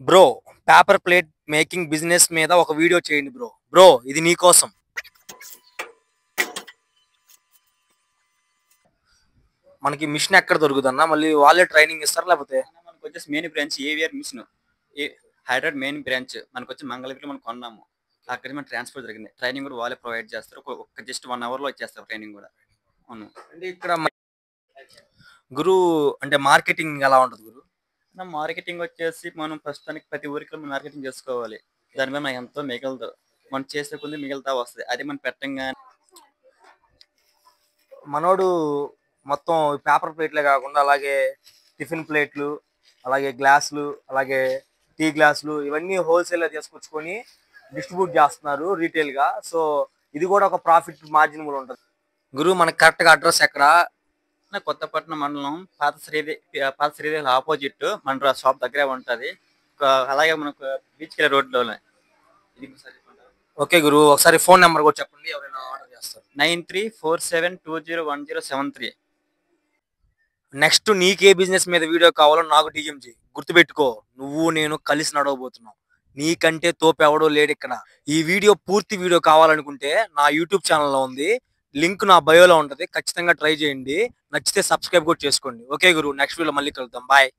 Bro paper plate making business మీద ఒక video చేయండి బ్రో. బ్రో ఇది నీ కోసం. మనకి మిషన్ ఎక్కడ దొరుకుతుందన్నా? మళ్ళీ వాళ్ళే ట్రైనింగ్ ఇస్తారు లేకపోతే? మనకు వచ్చేసి main branch AVR mission Hyderabad main branch మనకు వచ్చి మంగళగిరిలో మనం కొన్నాము. అక్కడ మనం ట్రాన్స్ఫర్ జరిగింది. ట్రైనింగ్ కూడా వాళ్ళే ప్రొవైడ్ చేస్తారు. ఒక జస్ట్ 1 hour లో ఇచ్చేస్తారు ట్రైనింగ్ కూడా. అవును. అంటే ఇక్కడ గురు అంటే మార్కెటింగ్ ఎలా ఉంటుంది గురు? మార్కెటింగ్ వచ్చేసి మనం ప్రస్తుతానికి ప్రతి ఊరికి మనం మార్కెటింగ్ చేసుకోవాలి. దాని మీద మనకి ఎంతో మిగలదు. మనం చేసే కొద్ది మిగులుతా వస్తుంది. అది మనం పెట్టంగా మనోడు మొత్తం పేపర్ ప్లేట్లే కాకుండా అలాగే టిఫిన్ ప్లేట్లు, అలాగే గ్లాసులు, అలాగే టీ గ్లాసులు ఇవన్నీ హోల్సేల్ గా తీసుకొచ్చుకొని డిస్ట్రిబ్యూట్ చేస్తున్నారు రీటైల్ గా. సో ఇది కూడా ఒక ప్రాఫిట్ మార్జిన్ కూడా ఉంటుంది. గురు మనకి కరెక్ట్ గా అడ్రస్ ఎక్కడ? కొత్తపట్నం మండలం పాత శ్రీదేవి ఆపోజిట్ మన షాప్ దగ్గరే ఉంటది. అలాగే మనకు బీచ్ కెళ్ళే రోడ్లోనే. ఓకే గురు, ఒకసారి ఫోన్ నెంబర్ కూడా చెప్పండి, ఎవరైనా ఆర్డర్ చేస్తారు. 9347201073. నెక్స్ట్ నీకే బిజినెస్ మీద వీడియో కావాలో నాకు డిఎం చేయి. గుర్తుపెట్టుకో, నువ్వు నేను కలిసి నడవబోతున్నావు. నీకంటే తోపు ఎవడో లేడు ఇక్కడ. ఈ వీడియో పూర్తి వీడియో కావాలనుకుంటే నా యూట్యూబ్ ఛానల్లో ఉంది, లింక్ నా బయోలో ఉంటది. ఖచ్చితంగా ట్రై చేయండి. నచ్చితే సబ్స్క్రైబ్ కూడా చేసుకోండి. ఓకే గురు, నెక్స్ట్ వీడియో మళ్ళీ కలుద్దాం. బాయ్.